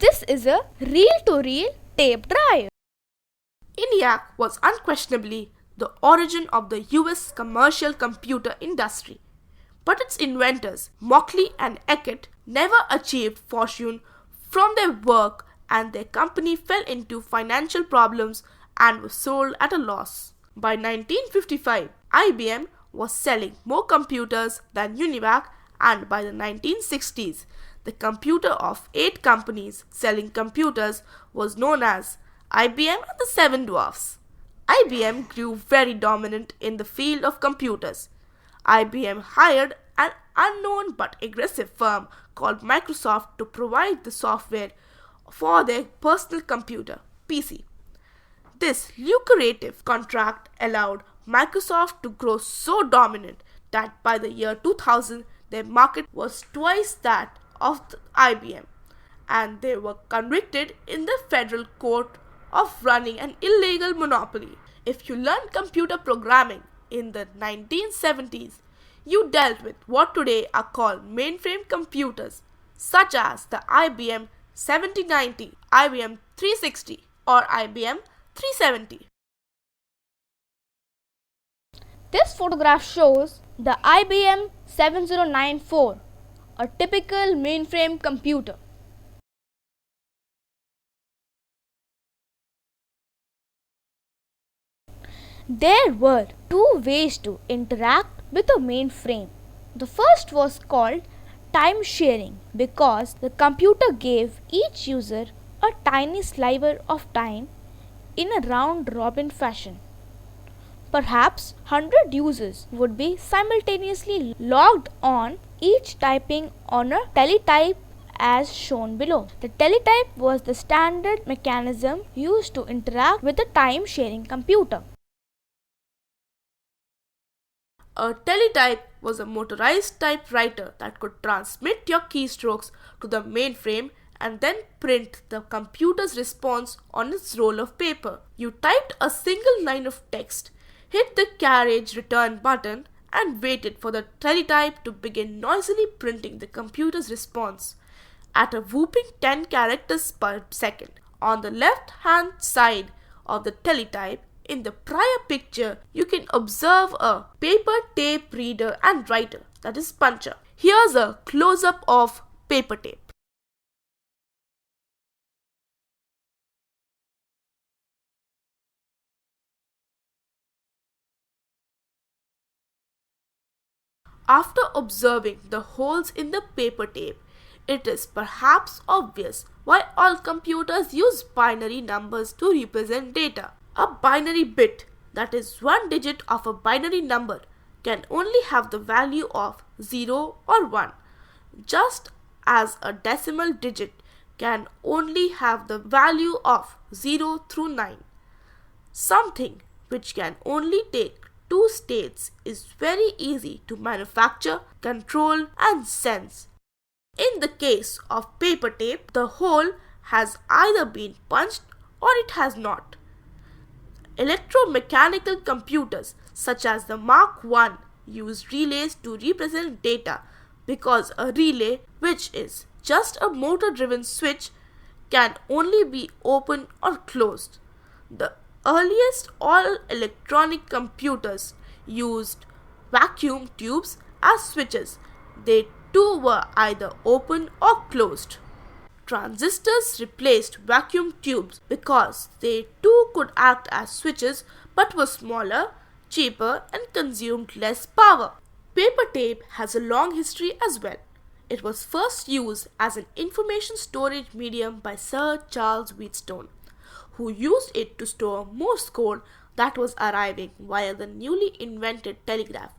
This is a reel-to-reel tape drive. ENIAC was unquestionably the origin of the US commercial computer industry. But its inventors, Mockley and Eckert, never achieved fortune from their work, and their company fell into financial problems and was sold at a loss. By 1955, IBM was selling more computers than UNIVAC, and by the 1960s, the computer of 8 companies selling computers was known as IBM and the Seven Dwarfs. IBM grew very dominant in the field of computers. IBM hired an unknown but aggressive firm called Microsoft to provide the software for their personal computer, PC. This lucrative contract allowed Microsoft to grow so dominant that by the year 2000 their market was twice that of IBM, and they were convicted in the federal court of running an illegal monopoly. If you learned computer programming in the 1970s, you dealt with what today are called mainframe computers, such as the IBM 7090, IBM 360, or IBM 370. This photograph shows the IBM 7094, a typical mainframe computer. There were two ways to interact with a mainframe. The first was called time sharing because the computer gave each user a tiny sliver of time in a round robin fashion. Perhaps 100 users would be simultaneously logged on, each typing on a teletype as shown below. The teletype was the standard mechanism used to interact with a time sharing computer. A teletype was a motorized typewriter that could transmit your keystrokes to the mainframe and then print the computer's response on its roll of paper. You typed a single line of text, hit the carriage return button, and waited for the teletype to begin noisily printing the computer's response at a whopping 10 characters per second. On the left hand side of the teletype, in the prior picture, you can observe a paper tape reader and writer, that is puncher. Here's a close-up of paper tape. After observing the holes in the paper tape, it is perhaps obvious why all computers use binary numbers to represent data. A binary bit, that is one digit of a binary number, can only have the value of 0 or 1, just as a decimal digit can only have the value of 0 through 9. Something which can only take 2 states is very easy to manufacture, control, and sense. In the case of paper tape, the hole has either been punched or it has not. Electromechanical computers such as the Mark I use relays to represent data because a relay, which is just a motor-driven switch, can only be opened or closed. The earliest all electronic computers used vacuum tubes as switches. They too were either open or closed. Transistors replaced vacuum tubes because they too could act as switches but were smaller, cheaper, and consumed less power. Paper tape has a long history as well. It was first used as an information storage medium by Sir Charles Wheatstone, who used it to store Morse code that was arriving via the newly invented telegraph.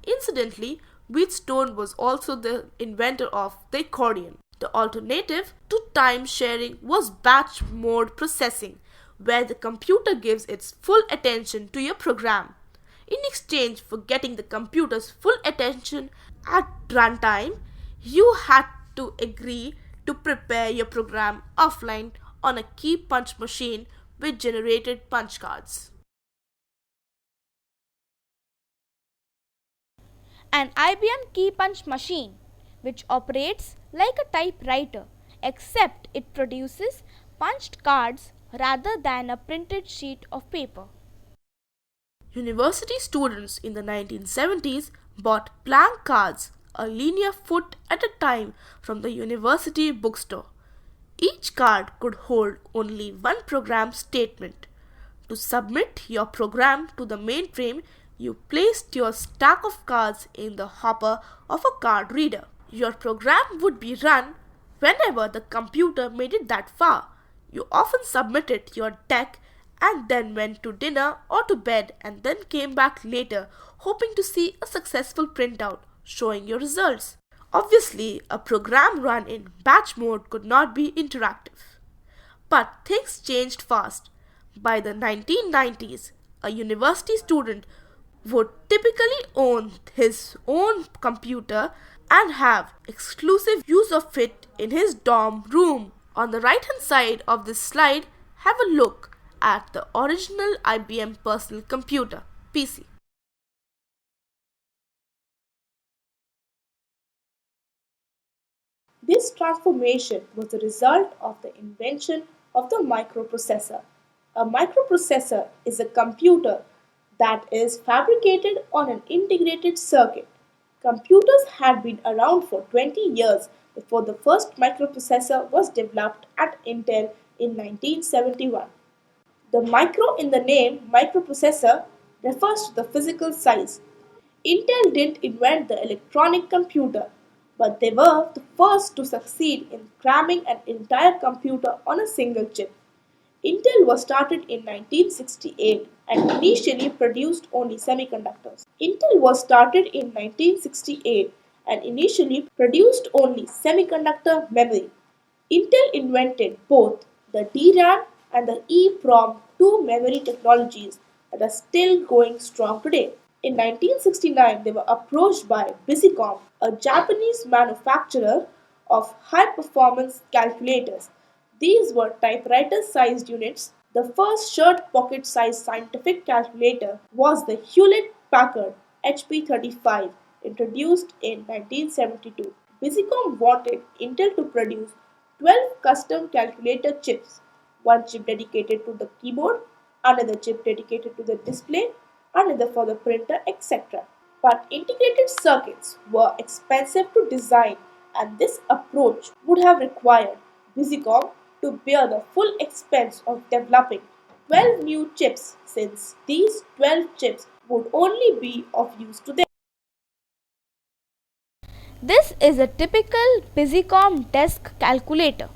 Incidentally, Wheatstone was also the inventor of the accordion. The alternative to time sharing was batch mode processing, where the computer gives its full attention to your program. In exchange for getting the computer's full attention at runtime, you had to agree to prepare your program offline on a key punch machine which generated punch cards. An IBM key punch machine, which operates like a typewriter, except it produces punched cards rather than a printed sheet of paper. University students in the 1970s bought blank cards a linear foot at a time from the university bookstore. Each card could hold only one program statement. To submit your program to the mainframe, you placed your stack of cards in the hopper of a card reader. Your program would be run whenever the computer made it that far. You often submitted your deck and then went to dinner or to bed and then came back later hoping to see a successful printout showing your results. Obviously, a program run in batch mode could not be interactive. But things changed fast. By the 1990s, a university student would typically own his own computer and have exclusive use of it in his dorm room. On the right hand side of this slide, have a look at the original IBM personal computer PC. This transformation was the result of the invention of the microprocessor. A microprocessor is a computer that is fabricated on an integrated circuit. Computers had been around for 20 years before the first microprocessor was developed at Intel in 1971. The micro in the name microprocessor refers to the physical size. Intel didn't invent the electronic computer, but they were the first to succeed in cramming an entire computer on a single chip. Intel was started in 1968 and initially produced only semiconductors. Intel was started in 1968 and initially produced only semiconductor memory. Intel invented both the DRAM and the EEPROM, two memory technologies that are still going strong today. In 1969, they were approached by Busicom, a Japanese manufacturer of high performance calculators. These were typewriter sized units. The first shirt pocket sized scientific calculator was the Hewlett Packard HP 35, introduced in 1972. Busicom wanted Intel to produce 12 custom calculator chips, one chip dedicated to the keyboard, another chip dedicated to the display, another for the printer, etc. But integrated circuits were expensive to design, and this approach would have required Busicom to bear the full expense of developing 12 new chips, since these 12 chips would only be of use to them. This is a typical Busicom desk calculator.